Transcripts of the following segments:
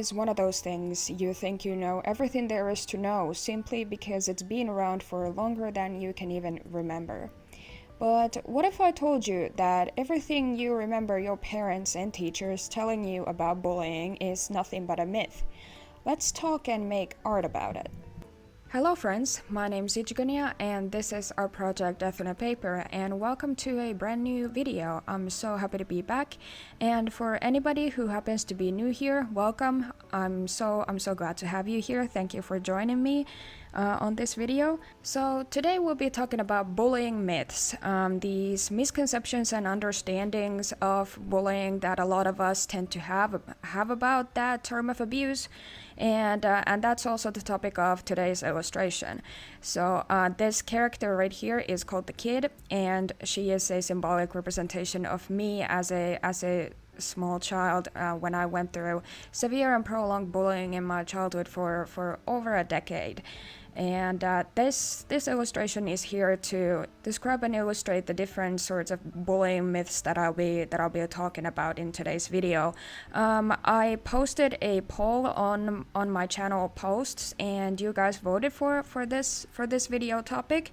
is one of those things you think you know everything there is to know simply because it's been around for longer than you can even remember. But what if I told you that everything you remember your parents and teachers telling you about bullying is nothing but a myth? Let's talk and make art about it. Hello friends, my name is Ichigonia and this is our project Death on a Paper, and welcome to a brand new video. I'm so happy to be back, and for anybody who happens to be new here, welcome. I'm so glad to have you here. Thank you for joining me on this video. So today we'll be talking about bullying myths, these misconceptions and understandings of bullying that a lot of us tend to have about that term of abuse. And that's also the topic of today's illustration. So this character right here is called the Kid, and she is a symbolic representation of me as a small child when I went through severe and prolonged bullying in my childhood for over a decade. And this illustration is here to describe and illustrate the different sorts of bullying myths that I'll be talking about in today's video. I posted a poll on my channel posts, and you guys voted for this video topic.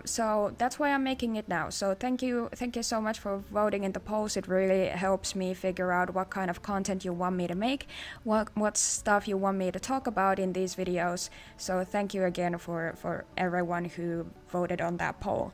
So that's why I'm making it now. So thank you so much for voting in the polls. It really helps me figure out what kind of content you want me to make, what stuff you want me to talk about in these videos. So thank you again for everyone who voted on that poll.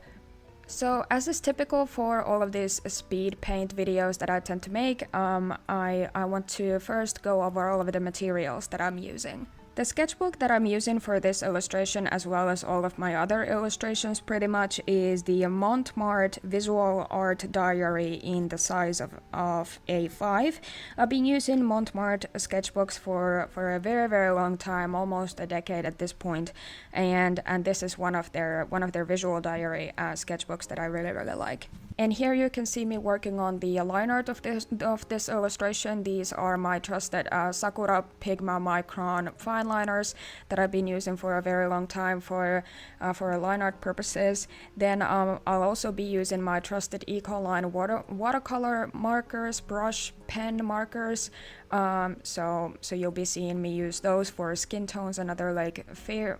So as is typical for all of these speed paint videos that I tend to make, I want to first go over all of the materials that I'm using. The sketchbook that I'm using for this illustration, as well as all of my other illustrations pretty much, is the Montmartre Visual Art Diary in the size of A5. I've been using Montmartre sketchbooks for a very, very long time, almost a decade at this point, and this is one of their visual diary sketchbooks that I really, really like. And here you can see me working on the line art of this illustration. These are my trusted Sakura Pigma Micron fine liners that I've been using for a very long time for line art purposes. Then I'll also be using my trusted Ecoline watercolor markers, brush pen markers. So you'll be seeing me use those for skin tones and other like fair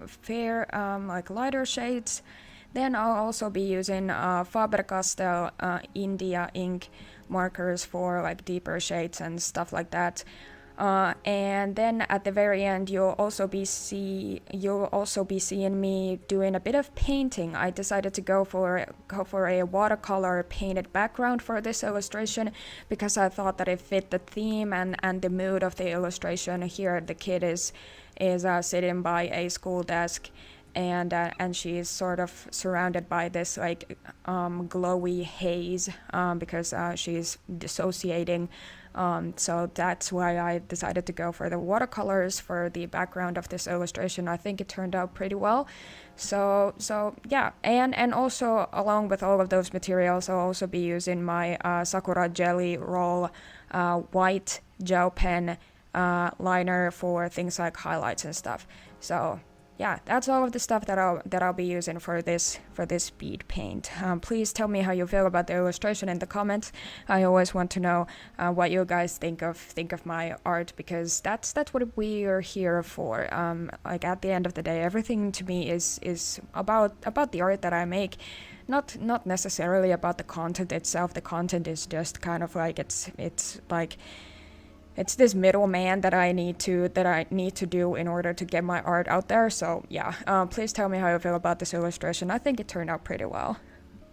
like lighter shades. Then I'll also be using Faber-Castell India ink markers for like deeper shades and stuff like that. And then at the very end, you'll also be seeing me doing a bit of painting. I decided to go for a watercolor painted background for this illustration because I thought that it fit the theme and the mood of the illustration. Here, the kid is sitting by a school desk. And she is sort of surrounded by this like glowy haze because she's dissociating. So that's why I decided to go for the watercolors for the background of this illustration. I think it turned out pretty well. So yeah, and also along with all of those materials, I'll also be using my Sakura Jelly Roll white gel pen liner for things like highlights and stuff. So yeah, that's all of the stuff that I'll be using for this speed paint. Please tell me how you feel about the illustration in the comments. I always want to know what you guys think of my art, because that's what we are here for. Like at the end of the day, everything to me is about the art that I make. Not necessarily about the content itself. The content is just kind of like it's like it's this middleman that I need to do in order to get my art out there. So yeah, please tell me how you feel about this illustration. I think it turned out pretty well.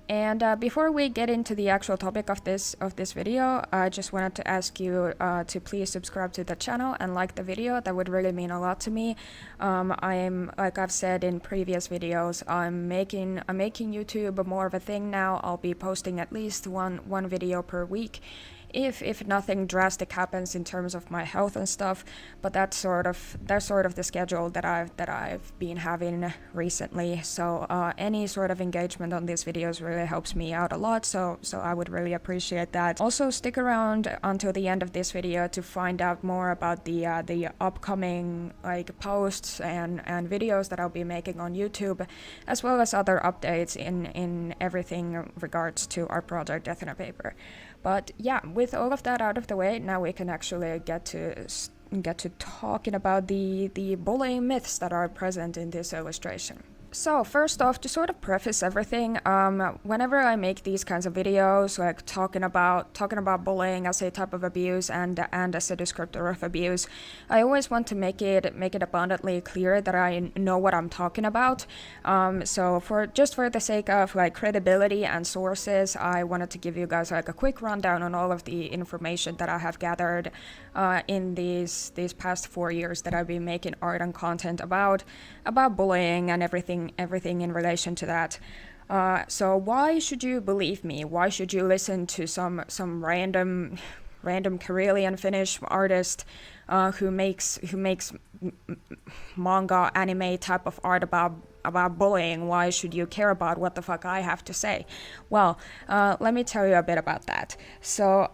And before we get into the actual topic of this video, I just wanted to ask you to please subscribe to the channel and like the video. That would really mean a lot to me. I'm, like I've said in previous videos, I'm making YouTube more of a thing now. I'll be posting at least one video per week, if nothing drastic happens in terms of my health and stuff. But that's sort of the schedule that I've been having recently. So any sort of engagement on these videos really helps me out a lot. So I would really appreciate that. Also, stick around until the end of this video to find out more about the upcoming like posts and videos that I'll be making on YouTube, as well as other updates in everything regards to our project Death on a Paper. But yeah, with all of that out of the way, now we can actually get to get to talking about the bullying myths that are present in this illustration. So first off, to sort of preface everything, whenever I make these kinds of videos, like talking about bullying as a type of abuse and as a descriptor of abuse, I always want to make it abundantly clear that I know what I'm talking about. So for the sake of like credibility and sources, I wanted to give you guys like a quick rundown on all of the information that I have gathered in these past 4 years that I've been making art and content about bullying and everything in relation to that. So why should you believe me? Why should you listen to some random Karelian Finnish artist who makes manga anime type of art about bullying? Why should you care about what the fuck I have to say? Well, let me tell you a bit about that. So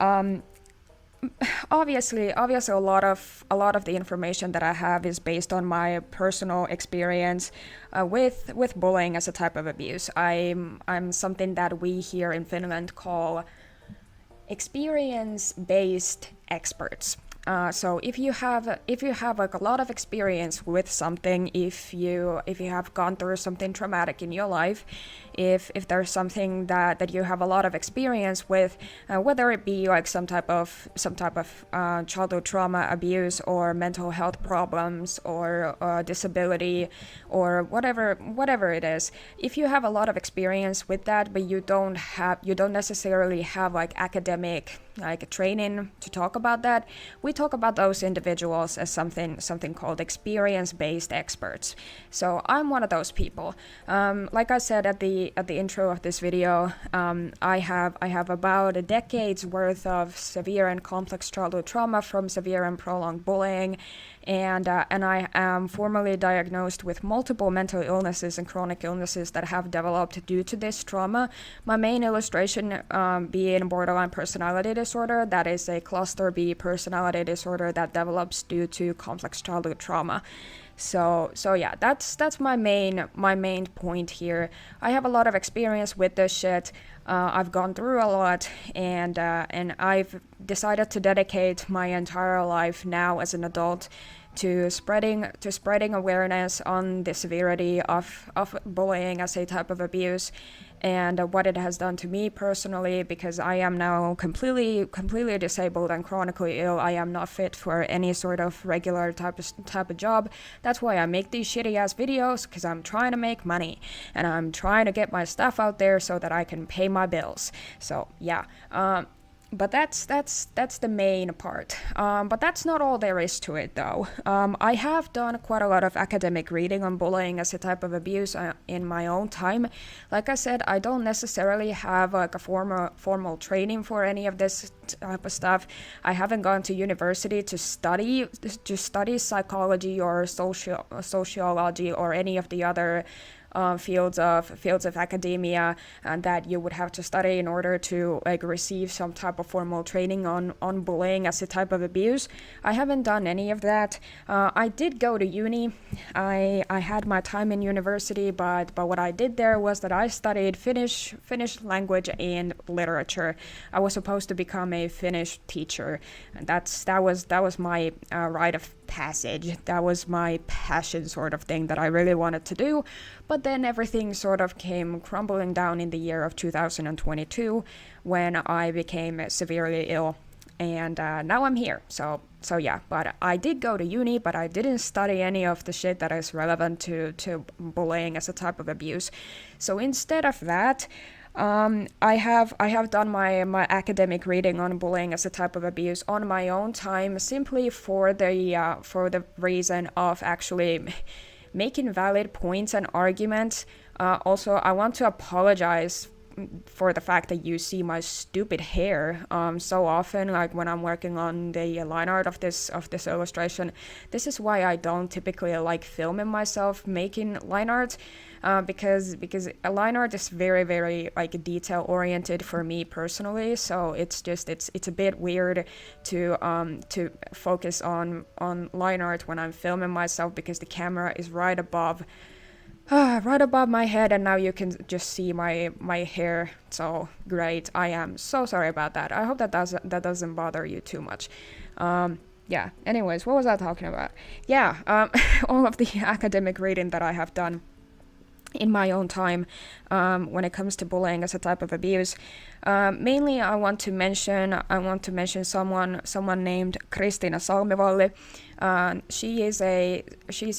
obviously a lot of the information that I have is based on my personal experience with bullying as a type of abuse. I'm something that we here in Finland call experience-based experts. So if you have like a lot of experience with something, if you have gone through something traumatic in your life, if there's something that you have a lot of experience with, whether it be like some type of childhood trauma, abuse, or mental health problems, or disability, or whatever it is, if you have a lot of experience with that, but you don't necessarily have like academic like training to talk about that, we talk about those individuals as something called experience-based experts. So I'm one of those people. Like I said at the intro of this video, I have about a decade's worth of severe and complex childhood trauma from severe and prolonged bullying, and I am formally diagnosed with multiple mental illnesses and chronic illnesses that have developed due to this trauma. My main illustration being borderline personality disorder, that is a cluster B personality disorder that develops due to complex childhood trauma. So yeah, that's my main point here. I have a lot of experience with this shit. I've gone through a lot, and I've decided to dedicate my entire life now as an adult to spreading awareness on the severity of bullying as a type of abuse, and what it has done to me personally, because I am now completely disabled and chronically ill. I am not fit for any sort of regular type of job. That's why I make these shitty ass videos, because I'm trying to make money and I'm trying to get my stuff out there so that I can pay my bills. So yeah, but that's the main part. But that's not all there is to it, though. I have done quite a lot of academic reading on bullying as a type of abuse in my own time. Like I said, I don't necessarily have like a formal training for any of this type of stuff. I haven't gone to university to study psychology or sociology or any of the other fields of academia and that you would have to study in order to like receive some type of formal training on bullying as a type of abuse. I haven't done any of that. I did go to uni. I had my time in university, but what I did there was that I studied Finnish language and literature. I was supposed to become a Finnish teacher, and that was my rite of passage. That was my passion sort of thing that I really wanted to do. But then everything sort of came crumbling down in the year of 2022 when I became severely ill, and now I'm here. So yeah, but I did go to uni, but I didn't study any of the shit that is relevant to bullying as a type of abuse. So instead of that, I have done my academic reading on bullying as a type of abuse on my own time, simply for the reason of actually making valid points and arguments. Also, I want to apologize for the fact that you see my stupid hair so often, like when I'm working on the line art of this illustration. This is why I don't typically like filming myself making line art, because a line art is very, very like detail oriented for me personally. So it's a bit weird to focus on line art when I'm filming myself, because the camera is right above my head, and now you can just see my hair. So great. I am so sorry about that. I hope that doesn't bother you too much. yeah, anyways, what was I talking about? Yeah, all of the academic reading that I have done in my own time when it comes to bullying as a type of abuse. Mainly, I want to mention someone named Christina Salmivalli. She's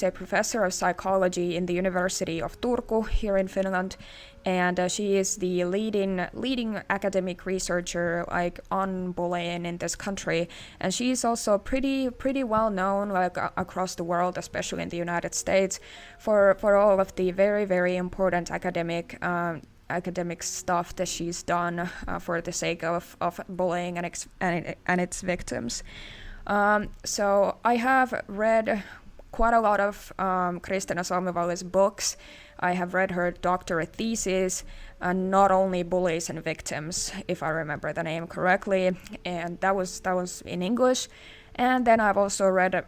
a professor of psychology in the University of Turku here in Finland, and she is the leading academic researcher like on bullying in this country. And she is also pretty well known like across the world, especially in the United States, for all of the very important academic stuff that she's done for the sake of bullying and its victims. So I have read quite a lot of Christina Salmivalli's books. I have read her doctorate thesis, Not Only Bullies and Victims, if I remember the name correctly, and that was in English. And then I've also read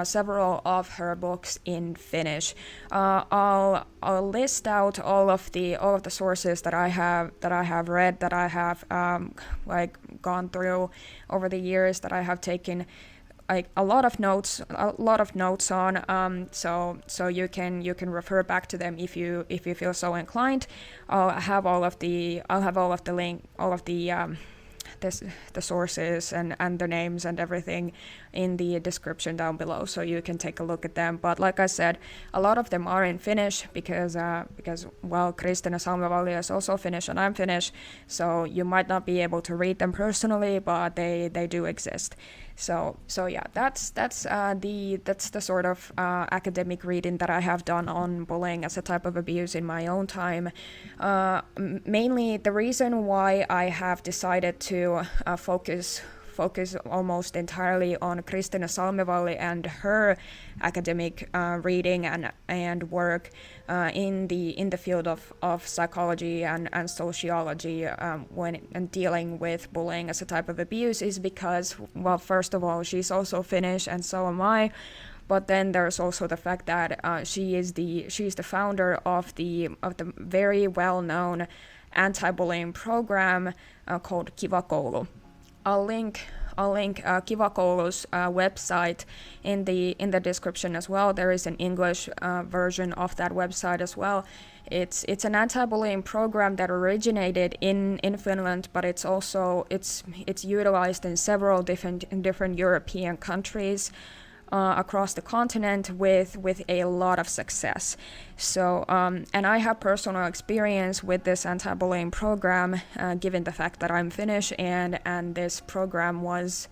several of her books in Finnish. I'll list out all of the sources that I have read, that I have like gone through over the years, that I have taken like a lot of notes on. So you can refer back to them if you feel so inclined. I'll have all of the sources and the names and everything in the description down below, so you can take a look at them. But like I said, a lot of them are in Finnish because well, Christina Salmivalli is also Finnish and I'm Finnish, so you might not be able to read them personally, but they do exist. So yeah, that's the sort of academic reading that I have done on bullying as a type of abuse in my own time. Mainly the reason why I have decided to focus almost entirely on Christina Salmivalli and her academic reading and work in the field of psychology and sociology when dealing with bullying as a type of abuse is because, well, first of all, she's also Finnish and so am I. But then there's also the fact that she's the founder of the very well-known anti-bullying program called KiVa Koulu. I'll link KiVa Koulu's website in the description as well. There is an English version of that website as well. It's an anti-bullying program that originated in Finland, but it's utilized in several different European countries across the continent with a lot of success. So, and I have personal experience with this anti-bullying program, given the fact that I'm Finnish, and this program was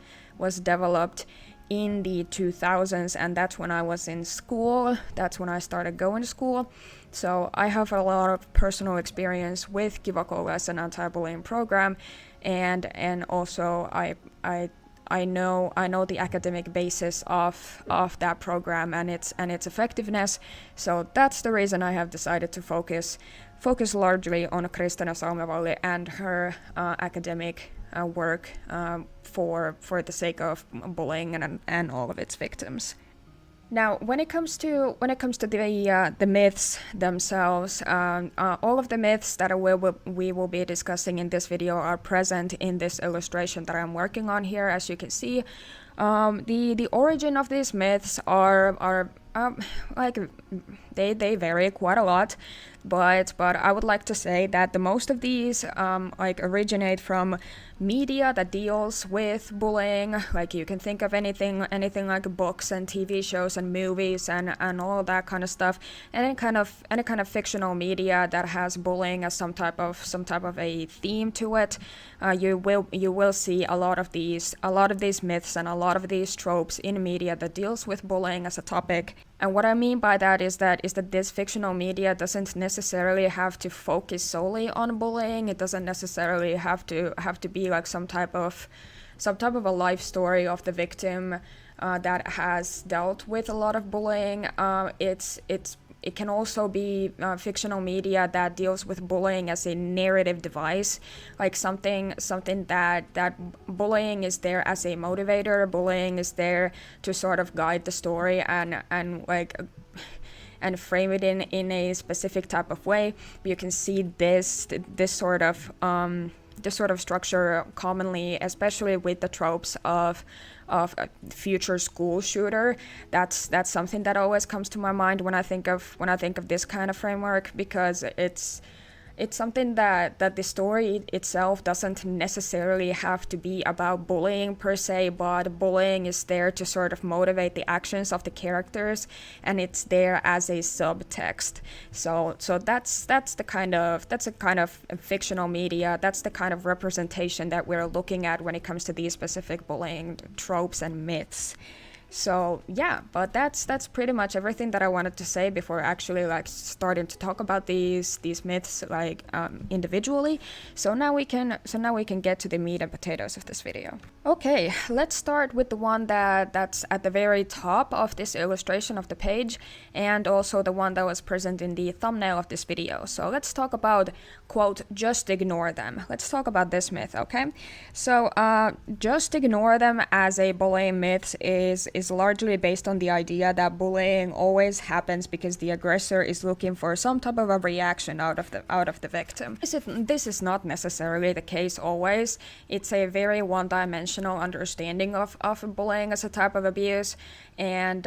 developed in the 2000s, and that's when I was in school. That's when I started going to school. So I have a lot of personal experience with KiVa Koulu as an anti-bullying program, and also I know the academic basis of that program and its effectiveness. So that's the reason I have decided to focus largely on Christina Salmivalli and her academic work for the sake of bullying and all of its victims. Now, when it comes to the myths themselves, all of the myths that we will be discussing in this video are present in this illustration that I'm working on here. As you can see, the origin of these myths are like they vary quite a lot, but I would like to say that the most of these like originate from media that deals with bullying. Like you can think of anything like books and TV shows and movies and all that kind of stuff. Any kind of fictional media that has bullying as some type of a theme to it. You will see a lot of these myths and a lot of these tropes in media that deals with bullying as a topic. And what I mean by that is that this fictional media doesn't necessarily have to focus solely on bullying. It doesn't necessarily have to be like some type of a life story of the victim that has dealt with a lot of bullying. It can also be fictional media that deals with bullying as a narrative device, like something that bullying is there as a motivator. Bullying is there to sort of guide the story and frame it in a specific type of way. You can see this sort of this sort of structure commonly, especially with the tropes of a future school shooter. That's something that always comes to my mind when I think of this kind of framework, because it's something that the story itself doesn't necessarily have to be about bullying per se, but bullying is there to sort of motivate the actions of the characters, and it's there as a subtext. So that's a kind of fictional media. That's the kind of representation that we're looking at when it comes to these specific bullying tropes and myths. So yeah, but that's pretty much everything that I wanted to say before actually like starting to talk about these myths like individually. So now we can get to the meat and potatoes of this video. Okay, let's start with the one that's at the very top of this illustration of the page, and also the one that was present in the thumbnail of this video. So let's talk about, quote, just ignore them. Let's talk about this myth, okay? So just ignore them as a bullying myth is largely based on the idea that bullying always happens because the aggressor is looking for some type of a reaction out of the victim. This is not necessarily the case always. It's a very one-dimensional understanding of bullying as a type of abuse, and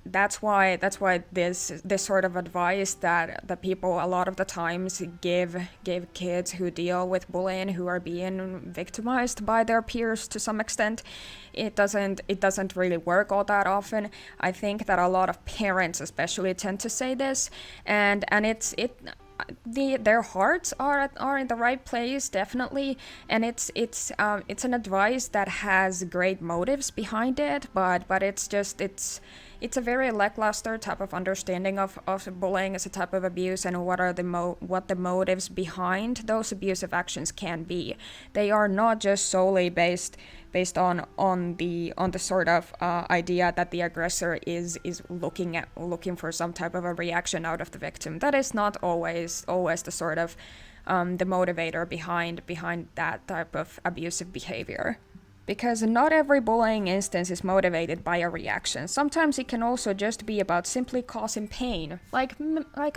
that's why this sort of advice that the people a lot of the times give kids who deal with bullying, who are being victimized by their peers to some extent, it doesn't really work all that often. I think that a lot of parents especially tend to say this, and their hearts are in the right place, definitely, and it's an advice that has great motives behind it, but it's a very lackluster type of understanding of bullying as a type of abuse, and what the motives behind those abusive actions can be. They are not just solely based on the sort of idea that the aggressor is looking for some type of a reaction out of the victim. That is not always the sort of the motivator behind that type of abusive behavior. Because not every bullying instance is motivated by a reaction. Sometimes it can also just be about simply causing pain. Like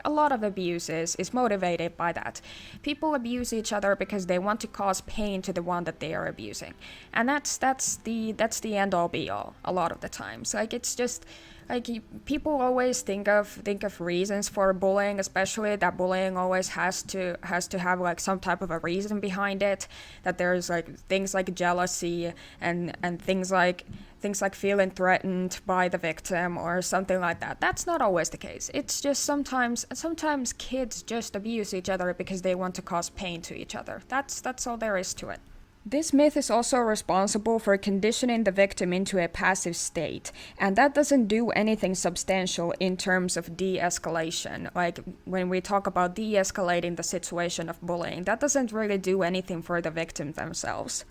a lot of abuse is motivated by that. People abuse each other because they want to cause pain to the one that they are abusing. And that's the end all be all a lot of the times. Like, it's just like people always think of reasons for bullying, especially that bullying always has to have like some type of a reason behind it, that there's like things like jealousy and things like feeling threatened by the victim or something like that. That's not always the case. It's just sometimes kids just abuse each other because they want to cause pain to each other. That's all there is to it. This myth is also responsible for conditioning the victim into a passive state, and that doesn't do anything substantial in terms of de-escalation. Like, when we talk about de-escalating the situation of bullying, that doesn't really do anything for the victim themselves.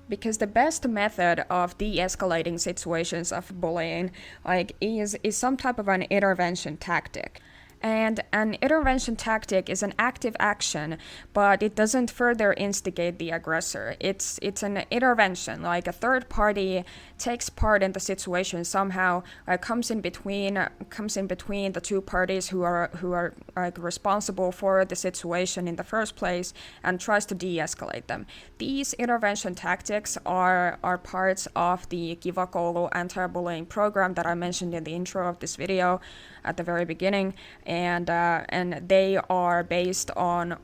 Because the best method of de-escalating situations of bullying, like, is some type of an intervention tactic. And an intervention tactic is an active action, but it doesn't further instigate the aggressor. It's an intervention, like a third party takes part in the situation somehow, comes in between the two parties who are like responsible for the situation in the first place, and tries to de-escalate them. These intervention tactics are parts of the KiVa Koulu anti-bullying program that I mentioned in the intro of this video at the very beginning, and they are based on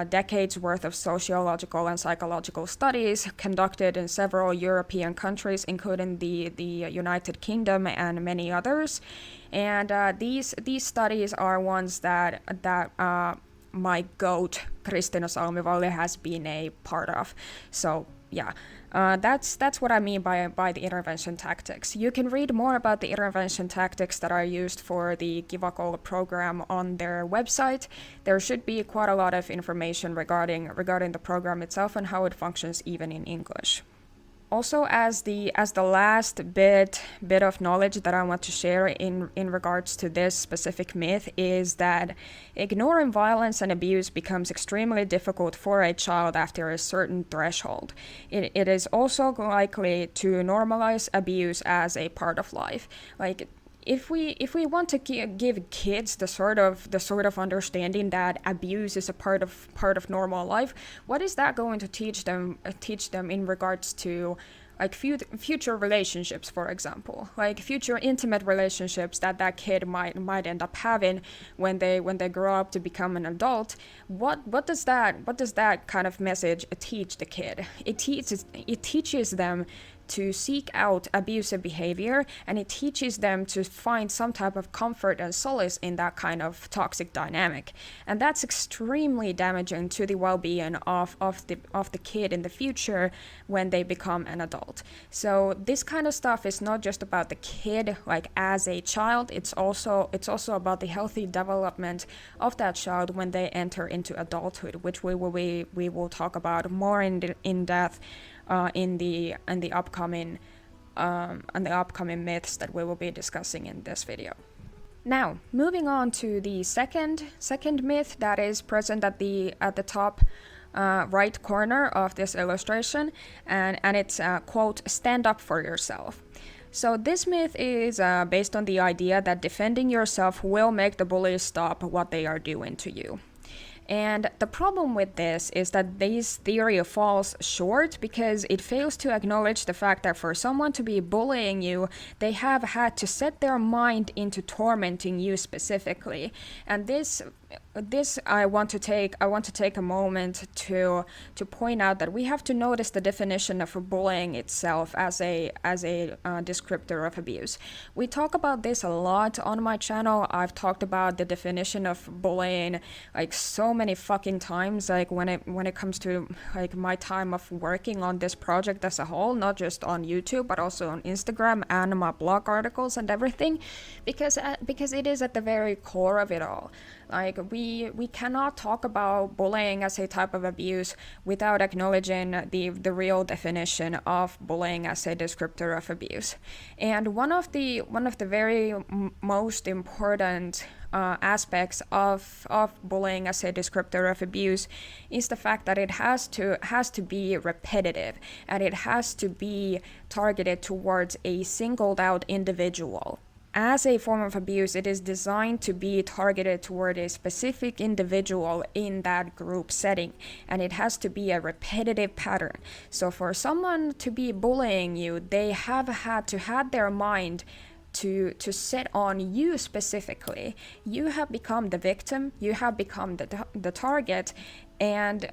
decades worth of sociological and psychological studies conducted in several European countries, including the United Kingdom and many others. And these studies are ones that my goat Christina Salmivalli has been a part of. So yeah. That's what I mean by the intervention tactics. You can read more about the intervention tactics that are used for the KiVa Koulu program on their website. There should be quite a lot of information regarding the program itself and how it functions even in English. Also, as the last bit of knowledge that I want to share in regards to this specific myth is that ignoring violence and abuse becomes extremely difficult for a child after a certain threshold. It is also likely to normalize abuse as a part of life. Like, if we want to give kids the sort of understanding that abuse is a part of normal life, what is that going to teach them in regards to like future relationships, for example, like future intimate relationships that kid might end up having when they grow up to become an adult? What does that kind of message teach the kid? It teaches them to seek out abusive behavior, and it teaches them to find some type of comfort and solace in that kind of toxic dynamic. And that's extremely damaging to the well-being of the kid in the future when they become an adult. So this kind of stuff is not just about the kid like as a child, it's also about the healthy development of that child when they enter into adulthood, which we will talk about more in depth in the upcoming myths that we will be discussing in this video. Now, moving on to the second myth that is present at the top right corner of this illustration, and it's quote, "Stand up for yourself." So this myth is based on the idea that defending yourself will make the bullies stop what they are doing to you. And the problem with this is that this theory falls short because it fails to acknowledge the fact that for someone to be bullying you, they have had to set their mind into tormenting you specifically. And this I want to take a moment to point out that we have to notice the definition of bullying itself as a descriptor of abuse. We talk about this a lot on my channel. I've talked about the definition of bullying like so many fucking times, like when it comes to like my time of working on this project as a whole, not just on YouTube but also on Instagram and my blog articles and everything, because it is at the very core of it all. Like we cannot talk about bullying as a type of abuse without acknowledging the real definition of bullying as a descriptor of abuse. And one of the very most important aspects of bullying as a descriptor of abuse is the fact that it has to be repetitive, and it has to be targeted towards a singled out individual. As a form of abuse, it is designed to be targeted toward a specific individual in that group setting, and it has to be a repetitive pattern. So for someone to be bullying you, they have had to have their mind to set on you specifically. You have become the victim, you have become the target, and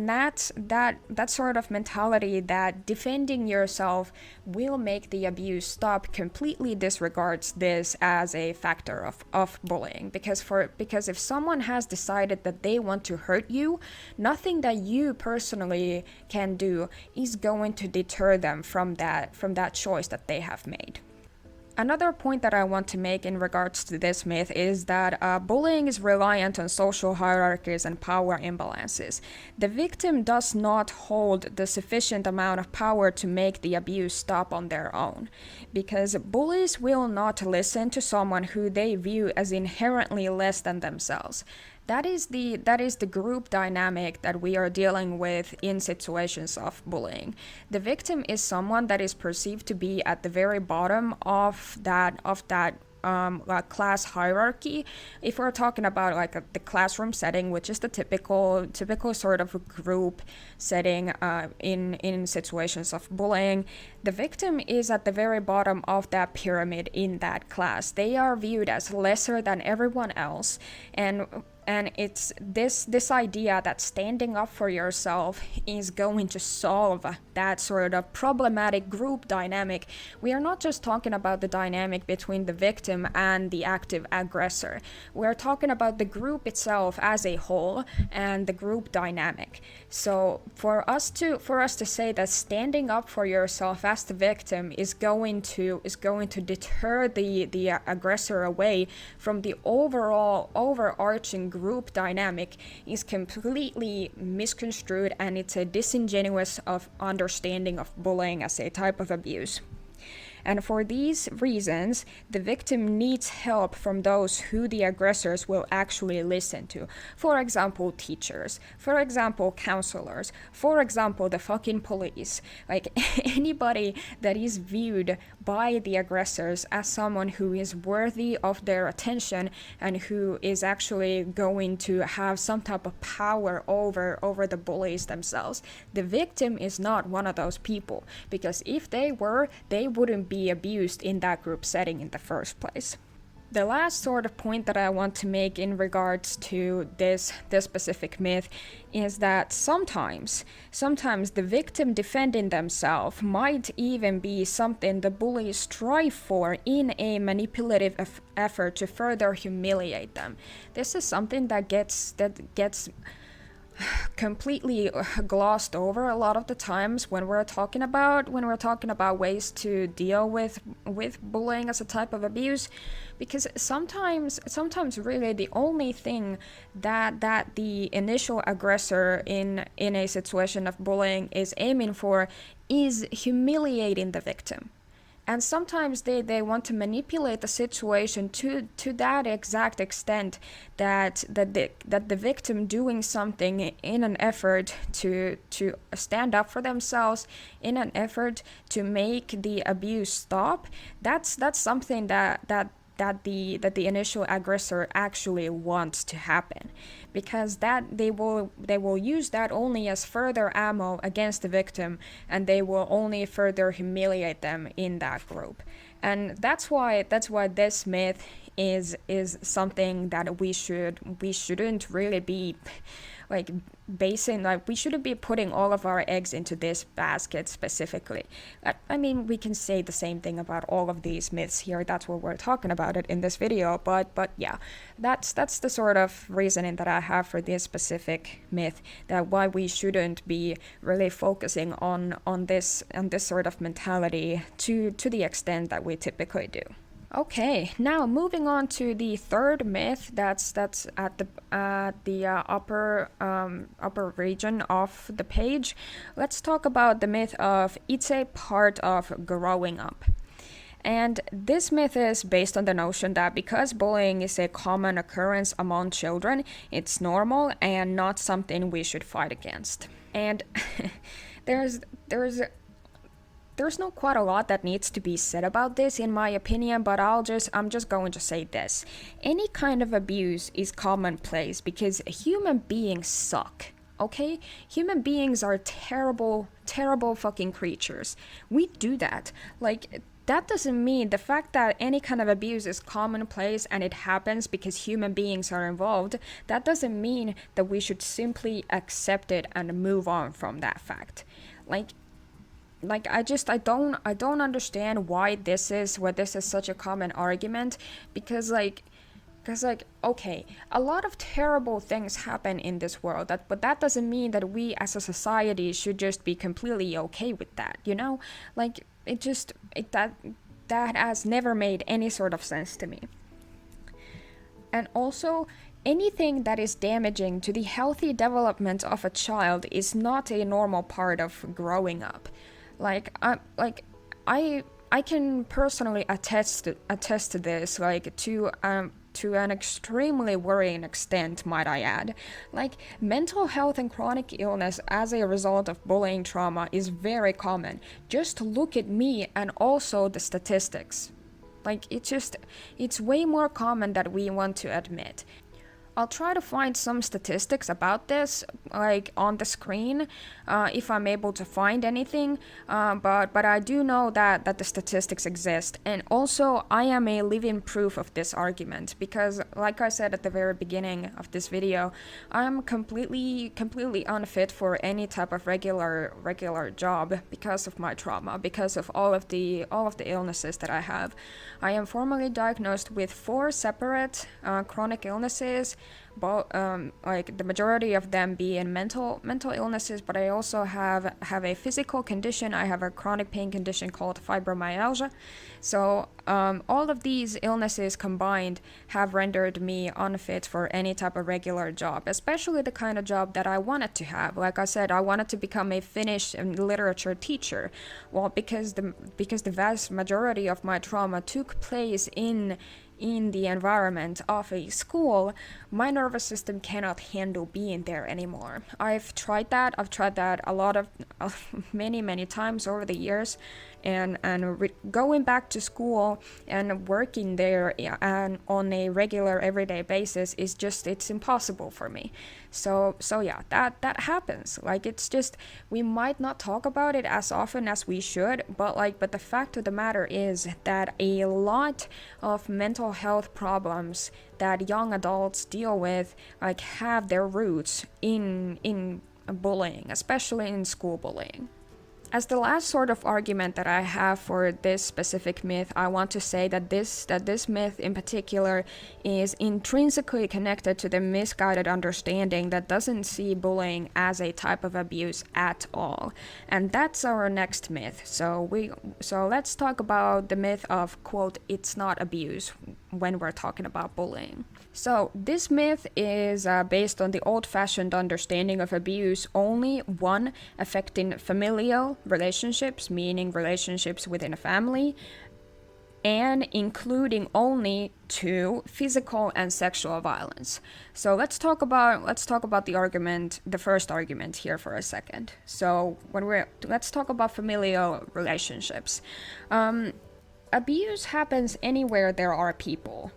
that sort of mentality that defending yourself will make the abuse stop completely disregards this as a factor of bullying. Because if someone has decided that they want to hurt you, nothing that you personally can do is going to deter them from that choice that they have made. Another point that I want to make in regards to this myth is that bullying is reliant on social hierarchies and power imbalances. The victim does not hold the sufficient amount of power to make the abuse stop on their own, because bullies will not listen to someone who they view as inherently less than themselves. That is the group dynamic that we are dealing with in situations of bullying. The victim is someone that is perceived to be at the very bottom of that class hierarchy. If we're talking about like the classroom setting, which is the typical sort of group setting in situations of bullying, the victim is at the very bottom of that pyramid in that class. They are viewed as lesser than everyone else, and it's this idea that standing up for yourself is going to solve that sort of problematic group dynamic. We are not just talking about the dynamic between the victim and the active aggressor. We're talking about the group itself as a whole and the group dynamic. So for us to say that standing up for yourself as the victim is going to deter the aggressor away from the overall overarching group dynamic is completely misconstrued, and it's a disingenuous of understanding of bullying as a type of abuse. And for these reasons, the victim needs help from those who the aggressors will actually listen to. For example, teachers. For example, counselors. For example, the fucking police. Like anybody that is viewed by the aggressors as someone who is worthy of their attention and who is actually going to have some type of power over the bullies themselves. The victim is not one of those people, because if they were, they wouldn't be abused in that group setting in the first place. The last sort of point that I want to make in regards to this specific myth is that sometimes the victim defending themselves might even be something the bullies strive for in a manipulative effort to further humiliate them. This is something that gets completely glossed over a lot of the times when we're talking about ways to deal with bullying as a type of abuse, because sometimes really the only thing that the initial aggressor in a situation of bullying is aiming for is humiliating the victim. And sometimes they want to manipulate the situation to that exact extent that the victim doing something in an effort to stand up for themselves, in an effort to make the abuse stop. That's something that the initial aggressor actually wants to happen, because that they will use that only as further ammo against the victim, and they will only further humiliate them in that group. And that's why this myth is something that we shouldn't really be like basing, like we shouldn't be putting all of our eggs into this basket specifically. I mean, we can say the same thing about all of these myths here. That's what we're talking about it in this video. But yeah, that's the sort of reasoning that I have for this specific myth, that why we shouldn't be really focusing on this sort of mentality to the extent that we typically do. Okay, now moving on to the third myth that's at the upper region of the page. Let's talk about the myth of it's a part of growing up. And this myth is based on the notion that because bullying is a common occurrence among children, it's normal and not something we should fight against. And there's not quite a lot that needs to be said about this, in my opinion, but I'm just going to say this. Any kind of abuse is commonplace because human beings suck, okay? Human beings are terrible fucking creatures. We do that. Like, that doesn't mean the fact that any kind of abuse is commonplace and it happens because human beings are involved, that doesn't mean that we should simply accept it and move on from that fact. I don't understand why this is such a common argument, because okay, a lot of terrible things happen in this world, but that doesn't mean that we as a society should just be completely okay with that, you know? Like, that has never made any sort of sense to me. And also, anything that is damaging to the healthy development of a child is not a normal part of growing up. I can personally attest to this, to an extremely worrying extent, might I add. Like, mental health and chronic illness as a result of bullying trauma is very common. Just look at me and also the statistics. Like, it's way more common than we want to admit. I'll try to find some statistics about this, like on the screen, if I'm able to find anything. But I do know that the statistics exist, and also I am a living proof of this argument, because, like I said at the very beginning of this video, I'm completely unfit for any type of regular job because of my trauma, because of all of the illnesses that I have. I am formally diagnosed with 4 separate chronic illnesses. but like the majority of them being mental illnesses, but I also have a physical condition. I have a chronic pain condition called fibromyalgia. So all of these illnesses combined have rendered me unfit for any type of regular job, especially the kind of job that I wanted to have. Like I said, I wanted to become a Finnish literature teacher. Well, because the vast majority of my trauma took place in the environment of a school, my nervous system cannot handle being there anymore. I've tried that a lot of many times over the years, and going back to school and working there and on a regular everyday basis is just, it's impossible for me. So yeah, that happens. Like, it's just, we might not talk about it as often as we should, but the fact of the matter is that a lot of mental health problems that young adults deal with have their roots in bullying, especially in school bullying. As the last sort of argument that I have for this specific myth, I want to say that this myth in particular is intrinsically connected to the misguided understanding that doesn't see bullying as a type of abuse at all. And that's our next myth. So let's talk about the myth of, quote, "it's not abuse" when we're talking about bullying. So this myth is based on the old-fashioned understanding of abuse only, one, affecting familial relationships, meaning relationships within a family, and including only, two, physical and sexual violence. So let's talk about the first argument here for a second. So let's talk about familial relationships. Abuse happens anywhere there are people,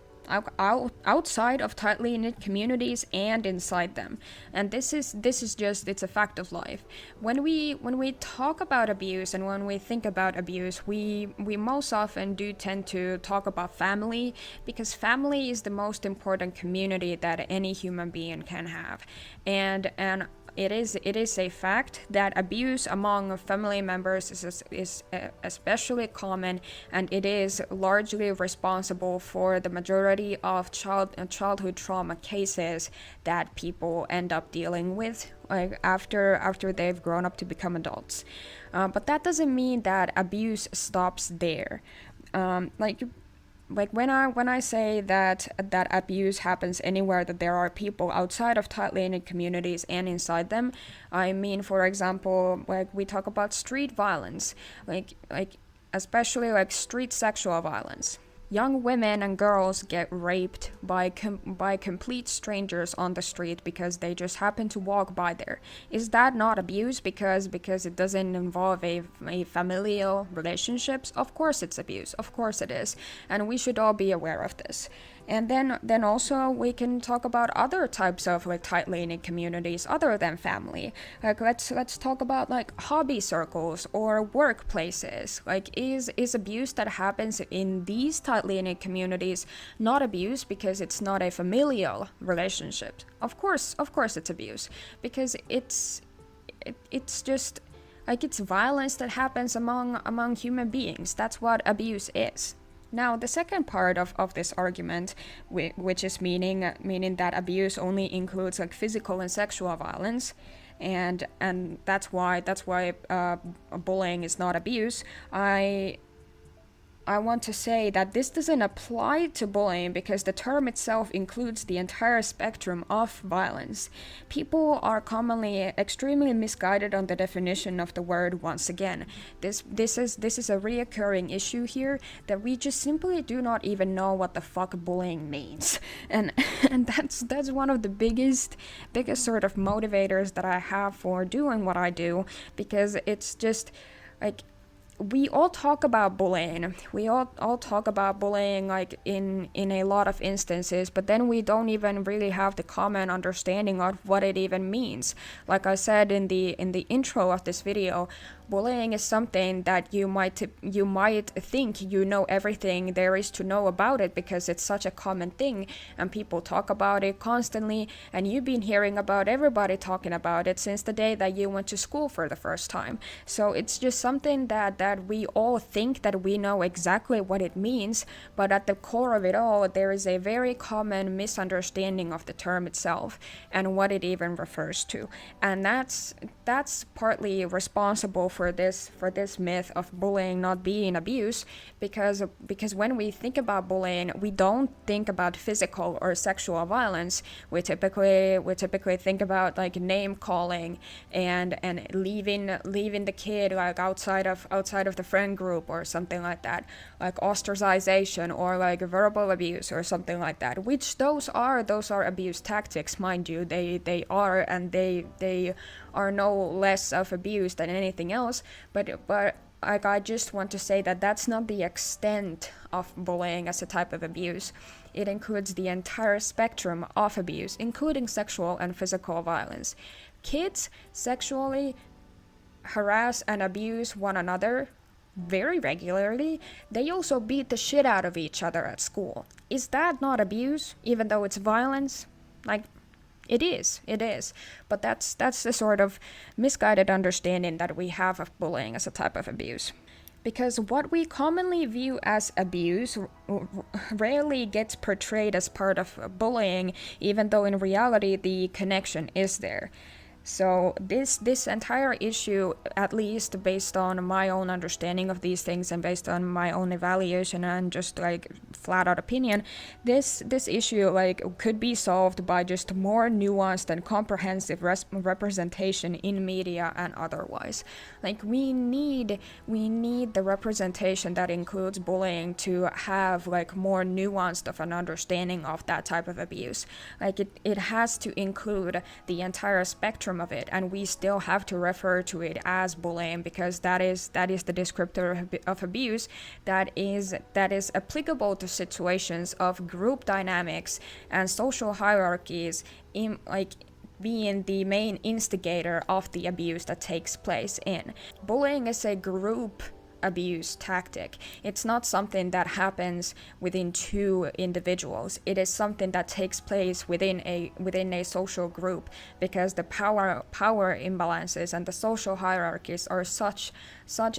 outside of tightly knit communities and inside them, and this is just, it's a fact of life. When we talk about abuse and when we think about abuse, we most often do tend to talk about family, because family is the most important community that any human being can have, and it is a fact that abuse among family members is especially common, and it is largely responsible for the majority of childhood trauma cases that people end up dealing with after they've grown up to become adults. But that doesn't mean that abuse stops there. When I say that abuse happens anywhere that there are people outside of tightly knit communities and inside them, I mean, for example, we talk about street violence, especially street sexual violence. Young women and girls get raped by complete strangers on the street because they just happen to walk by there. Is that not abuse because it doesn't involve a familial relationships? Of course it's abuse. Of course it is. And we should all be aware of this. And then also we can talk about other types of tightly knit communities other than family. Let's talk about hobby circles or workplaces. Is abuse that happens in these tightly knit communities not abuse because it's not a familial relationship? Of course it's abuse, because it's just it's violence that happens among human beings. That's what abuse is. Now, the second part of this argument, which is meaning that abuse only includes physical and sexual violence, and that's why bullying is not abuse. I want to say that this doesn't apply to bullying because the term itself includes the entire spectrum of violence. People are commonly extremely misguided on the definition of the word once again. This is a reoccurring issue here, that we just simply do not even know what the fuck bullying means. And that's one of the biggest sort of motivators that I have for doing what I do, because it's just we all talk about bullying. We all talk about bullying in a lot of instances, but then we don't even really have the common understanding of what it even means. Like I said in the intro of this video, Bullying is something that you might think you know everything there is to know about it, because it's such a common thing and people talk about it constantly, and you've been hearing about everybody talking about it since the day that you went to school for the first time. So it's just something that we all think that we know exactly what it means, but at the core of it all, there is a very common misunderstanding of the term itself and what it even refers to. And that's partly responsible for this myth of bullying not being abuse, because when we think about bullying, we don't think about physical or sexual violence. We typically think about like name calling and leaving the kid like outside of the friend group or something like that, like ostracization or like verbal abuse or something like that, which those are abuse tactics, mind you. They are, and they are no less of abuse than anything else, but like, I just want to say that that's not the extent of bullying as a type of abuse. It includes the entire spectrum of abuse, including sexual and physical violence. Kids sexually harass and abuse one another very regularly. They also beat the shit out of each other at school. Is that not abuse, even though it's violence? Like, it is. But that's the sort of misguided understanding that we have of bullying as a type of abuse. Because what we commonly view as abuse rarely gets portrayed as part of bullying, even though in reality the connection is there. So this entire issue, at least based on my own understanding of these things and based on my own evaluation and just like flat out opinion, this issue like could be solved by just more nuanced and comprehensive representation in media and otherwise. Like we need the representation that includes bullying to have like more nuanced of an understanding of that type of abuse. Like it has to include the entire spectrum of it, and we still have to refer to it as bullying, because that is the descriptor of abuse that is applicable to situations of group dynamics and social hierarchies, in like being the main instigator of the abuse that takes place in. Bullying is a group abuse tactic. It's not something that happens within two individuals. It is something that takes place within a social group, because the power imbalances and the social hierarchies are such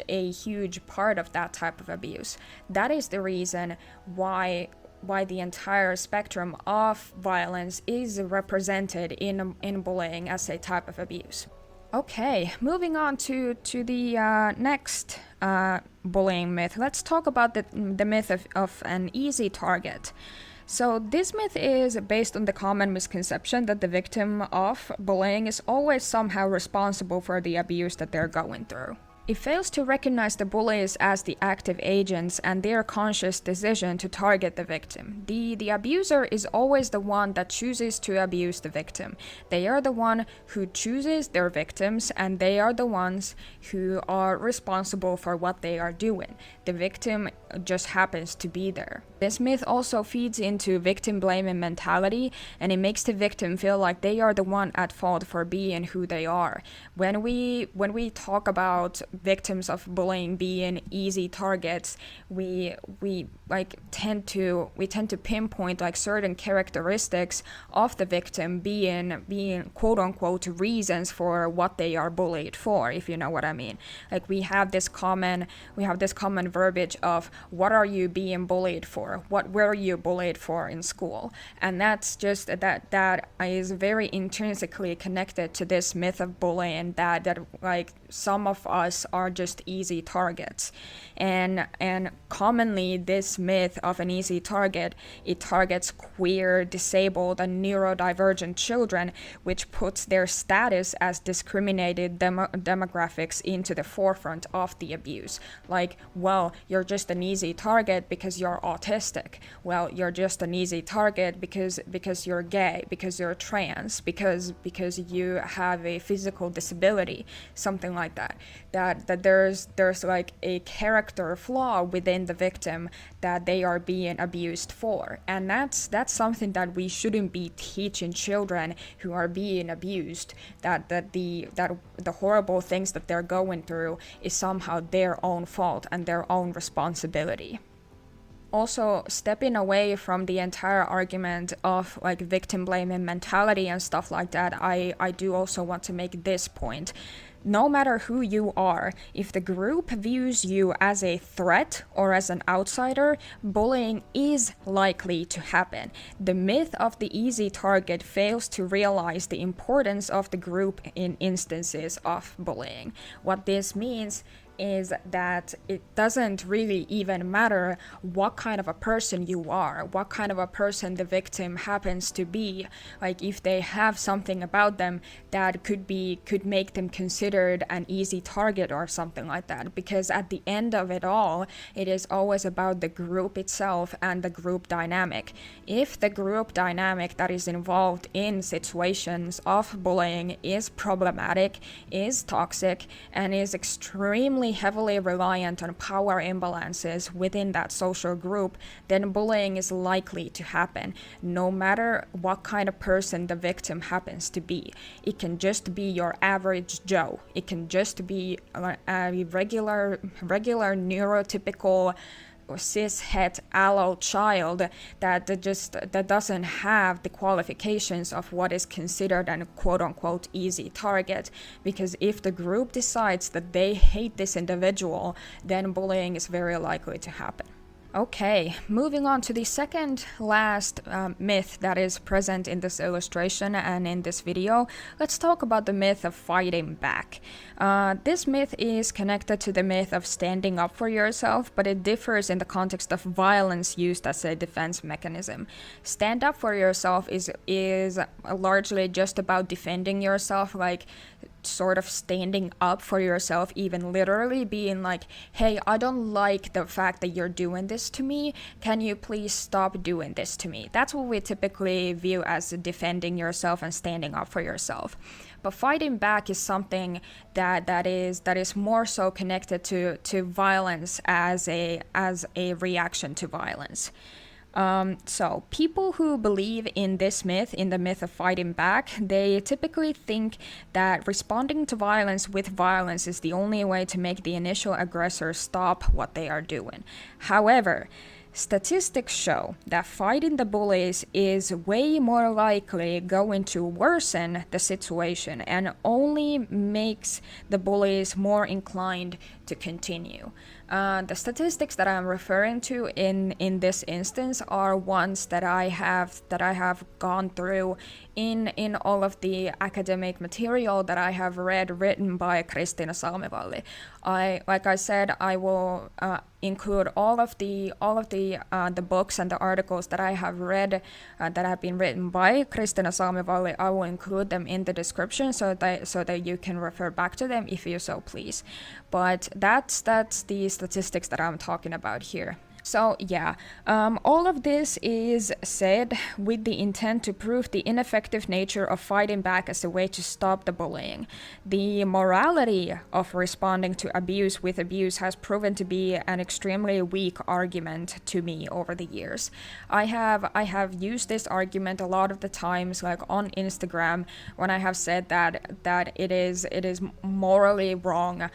a huge part of that type of abuse. That is the reason why the entire spectrum of violence is represented in bullying as a type of abuse. Okay, moving on to the next bullying myth. Let's talk about the myth of an easy target. So this myth is based on the common misconception that the victim of bullying is always somehow responsible for the abuse that they're going through. It fails to recognize the bullies as the active agents and their conscious decision to target the victim. The abuser is always the one that chooses to abuse the victim. They are the one who chooses their victims, and they are the ones who are responsible for what they are doing. The victim just happens to be there. This myth also feeds into victim blaming mentality, and it makes the victim feel like they are the one at fault for being who they are. When we talk about victims of bullying being easy targets, we tend to pinpoint like certain characteristics of the victim being quote unquote reasons for what they are bullied for, if you know what I mean. Like we have this common verbiage of what are you being bullied for? What were you bullied for in school? And that's just that is very intrinsically connected to this myth of bullying that like some of us are just easy targets. And commonly this myth of an easy target, it targets queer, disabled, and neurodivergent children, which puts their status as discriminated demographics into the forefront of the abuse. Like, well, you're just an easy target because you're autistic statistic. Well, you're just an easy target because you're gay, because you're trans, because you have a physical disability, something like that. That there's like a character flaw within the victim that they are being abused for, and that's something that we shouldn't be teaching children who are being abused, that the horrible things that they're going through is somehow their own fault and their own responsibility. Also, stepping away from the entire argument of like victim blaming mentality and stuff like that, I do also want to make this point. No matter who you are, if the group views you as a threat or as an outsider, bullying is likely to happen. The myth of the easy target fails to realize the importance of the group in instances of bullying. What this means is that it doesn't really even matter what kind of a person you are, what kind of a person the victim happens to be. Like if they have something about them that could make them considered an easy target or something like that, because at the end of it all, it is always about the group itself and the group dynamic. If the group dynamic that is involved in situations of bullying is problematic, is toxic, and is extremely heavily reliant on power imbalances within that social group, then bullying is likely to happen, no matter what kind of person the victim happens to be. It can just be your average Joe. It can just be a regular neurotypical cis-het allo child that doesn't have the qualifications of what is considered an quote-unquote easy target, because if the group decides that they hate this individual, then bullying is very likely to happen. Okay, moving on to the second last myth that is present in this illustration and in this video, let's talk about the myth of fighting back. This myth is connected to the myth of standing up for yourself, but it differs in the context of violence used as a defense mechanism. Stand up for yourself is largely just about defending yourself, like sort of standing up for yourself, even literally being like, hey, I don't like the fact that you're doing this to me. Can you please stop doing this to me? That's what we typically view as defending yourself and standing up for yourself. But fighting back is something that is more so connected to violence as a reaction to violence. So people who believe in this myth, in the myth of fighting back, they typically think that responding to violence with violence is the only way to make the initial aggressor stop what they are doing. However, statistics show that fighting the bullies is way more likely going to worsen the situation and only makes the bullies more inclined to continue. The statistics that I'm referring to in this instance are ones that I have gone through in all of the academic material that I have read written by Christina Salmivalli. Like I said, I will include all of the books and the articles that I have read that have been written by Christina Salmivalli. I will include them in the description so that you can refer back to them if you so please. But that's the statistics that I'm talking about here. So yeah, all of this is said with the intent to prove the ineffective nature of fighting back as a way to stop the bullying. The morality of responding to abuse with abuse has proven to be an extremely weak argument to me over the years. I have used this argument a lot of the times, like on Instagram, when I have said that it is morally wrong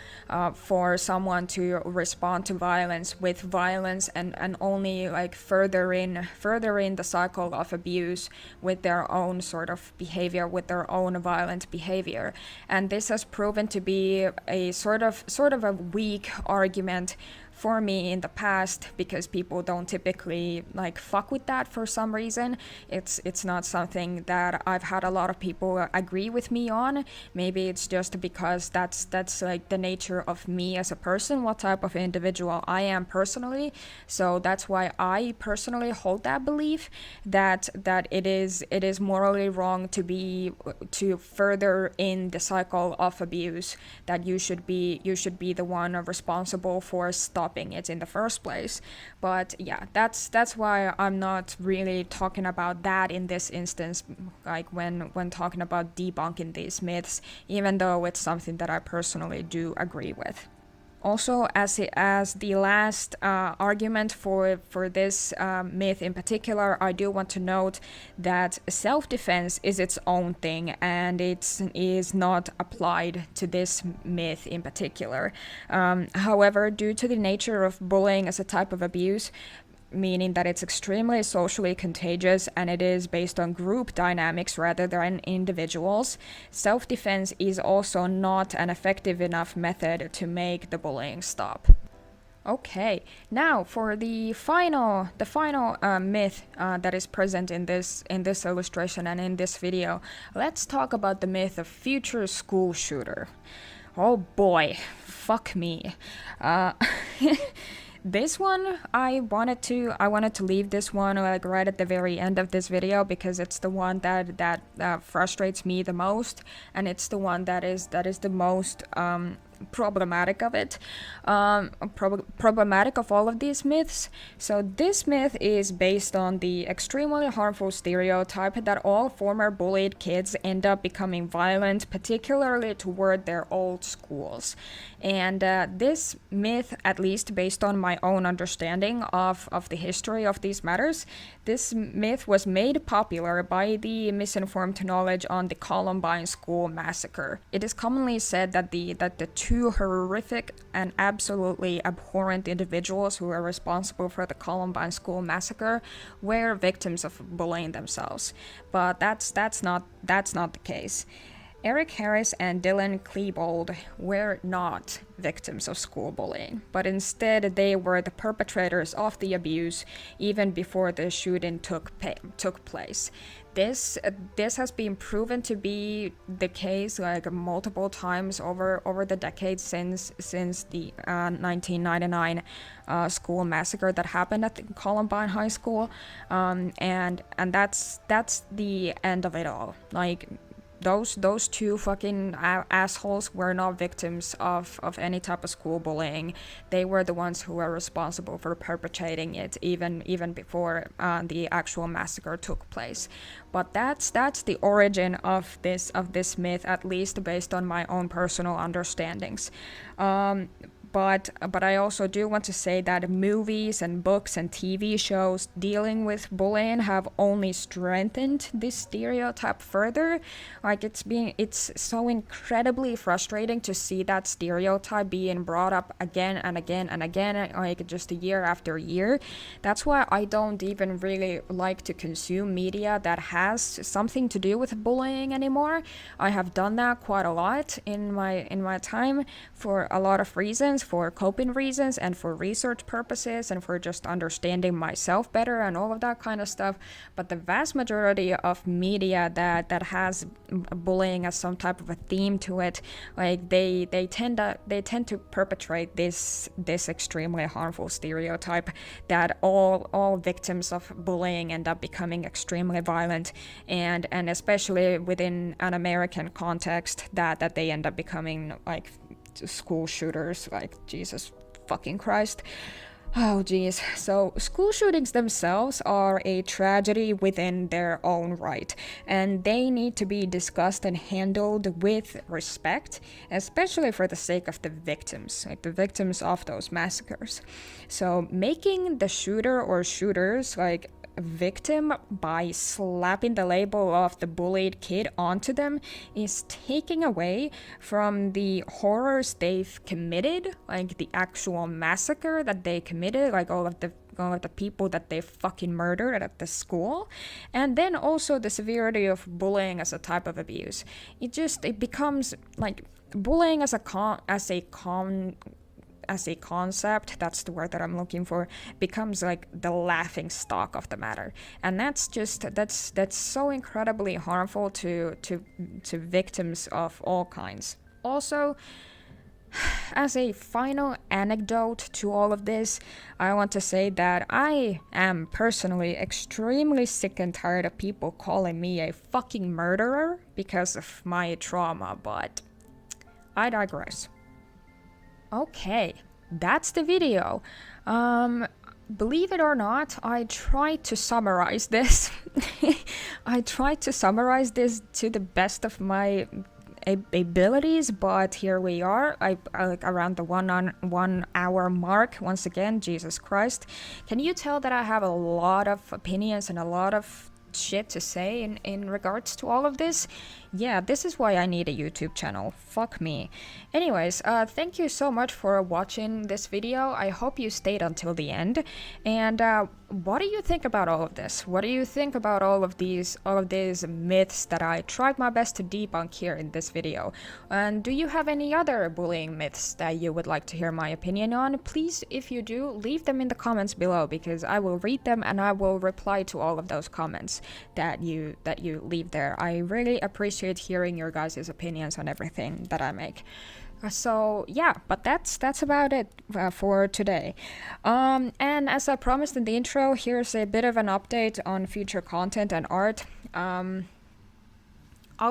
for someone to respond to violence with violence and only like furthering the cycle of abuse with their own sort of behavior, with their own violent behavior. And this has proven to be a sort of a weak argument for me in the past, because people don't typically like fuck with that for some reason. It's not something that I've had a lot of people agree with me on. Maybe it's just because that's like the nature of me as a person, what type of individual I am personally. So that's why I personally hold that belief that it is morally wrong to further in the cycle of abuse, that you should be the one responsible for stopping stopping it in the first place. But yeah, that's why I'm not really talking about that in this instance, like when talking about debunking these myths, even though it's something that I personally do agree with. Also, as the last argument for this myth in particular, I do want to note that self-defense is its own thing, and it is not applied to this myth in particular. However, due to the nature of bullying as a type of abuse, meaning that it's extremely socially contagious and it is based on group dynamics rather than individuals, self-defense is also not an effective enough method to make the bullying stop. Okay, now for the final myth that is present in this illustration and in this video, let's talk about the myth of future school shooter. Oh boy, fuck me. This one, I wanted to leave this one like right at the very end of this video because it's the one that frustrates me the most, and it's the one that is the most problematic of it, problematic of all of these myths. So this myth is based on the extremely harmful stereotype that all former bullied kids end up becoming violent, particularly toward their old schools. And this myth, at least based on my own understanding of the history of these matters, this myth was made popular by the misinformed knowledge on the Columbine School Massacre. It is commonly said that the two horrific and absolutely abhorrent individuals who are responsible for the Columbine School Massacre were victims of bullying themselves, but that's not the case. Eric Harris and Dylan Klebold were not victims of school bullying, but instead they were the perpetrators of the abuse even before the shooting took place. This has been proven to be the case like multiple times over the decades since the 1999 school massacre that happened at the Columbine High School, and that's the end of it all. Like, those two fucking assholes were not victims of any type of school bullying. They were the ones who were responsible for perpetrating it even before the actual massacre took place. But that's the origin of this myth, at least based on my own personal understandings. But I also do want to say that movies and books and TV shows dealing with bullying have only strengthened this stereotype further. Like, it's so incredibly frustrating to see that stereotype being brought up again and again and again, like just year after year. That's why I don't even really like to consume media that has something to do with bullying anymore. I have done that quite a lot in my time for a lot of reasons. For coping reasons and for research purposes and for just understanding myself better and all of that kind of stuff. But the vast majority of media that has bullying as some type of a theme to it, like they tend to perpetrate this extremely harmful stereotype that all victims of bullying end up becoming extremely violent, and especially within an American context that they end up becoming like school shooters. Like, Jesus fucking Christ. Oh geez. So school shootings themselves are a tragedy within their own right, and they need to be discussed and handled with respect, especially for the sake of the victims, like the victims of those massacres. So making the shooter or shooters like victim by slapping the label of the bullied kid onto them is taking away from the horrors they've committed, like the actual massacre that they committed, like all of the people that they fucking murdered at the school, and then also the severity of bullying as a type of abuse. It becomes like bullying as a concept, that's the word that I'm looking for, becomes like the laughing stock of the matter, and that's so incredibly harmful to victims of all kinds. Also, as a final anecdote to all of this, I want to say that I am personally extremely sick and tired of people calling me a fucking murderer because of my trauma, but I digress. Okay, that's the video. Believe it or not, I tried to summarize this. I tried to summarize this to the best of my abilities, but here we are. I like around the 1 hour mark once again. Jesus Christ, can you tell that I have a lot of opinions and a lot of shit to say in regards to all of this? Yeah, this is why I need a YouTube channel. Fuck me. Anyways, thank you so much for watching this video. I hope you stayed until the end. And what do you think about all of this? What do you think about all of these myths that I tried my best to debunk here in this video? And do you have any other bullying myths that you would like to hear my opinion on? Please, if you do, leave them in the comments below, because I will read them and I will reply to all of those comments that you leave there. I really appreciate hearing your guys' opinions on everything that I make. So yeah, but that's about it for today. And as I promised in the intro, here's a bit of an update on future content and art. I'll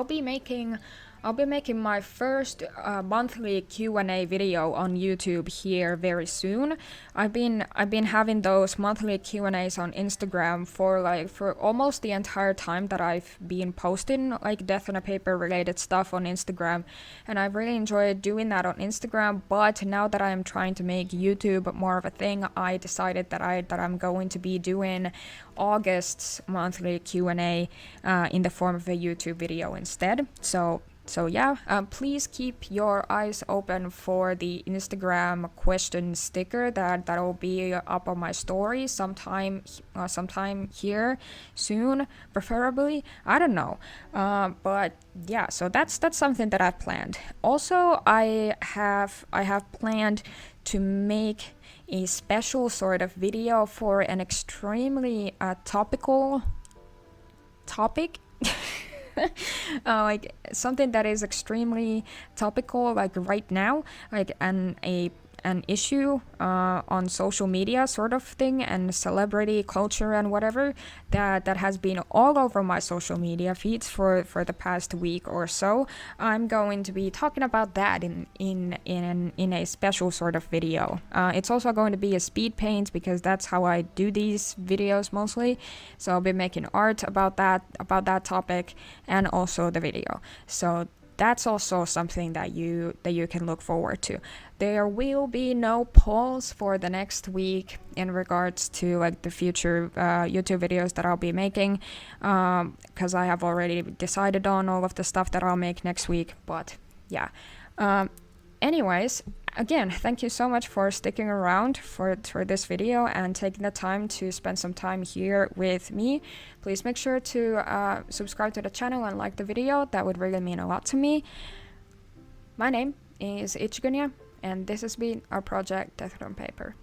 be making my first monthly Q&A video on YouTube here very soon. I've been having those monthly Q&As on Instagram for almost the entire time that I've been posting like Death on a Paper related stuff on Instagram, and I've really enjoyed doing that on Instagram. But now that I'm trying to make YouTube more of a thing, I decided that I'm going to be doing August's monthly Q&A in the form of a YouTube video instead. So yeah, please keep your eyes open for the Instagram question sticker that'll be up on my story sometime here soon, preferably. I don't know, but yeah. So that's something that I've planned. Also, I have planned to make a special sort of video for an extremely topical topic. Like something that is extremely topical, like right now, like an issue on social media sort of thing, and celebrity culture and whatever that has been all over my social media feeds for the past week or so. I'm going to be talking about that in a special sort of video. It's also going to be a speed paint, because that's how I do these videos mostly. So I'll be making art about that topic and also the video. So that's also something that you can look forward to. There will be no polls for the next week in regards to like the future YouTube videos that I'll be making, because I have already decided on all of the stuff that I'll make next week. But yeah. Anyways, again, thank you so much for sticking around for this video and taking the time to spend some time here with me. Please make sure to subscribe to the channel and like the video. That would really mean a lot to me. My name is Ichigunya, and this has been our project Death on Paper.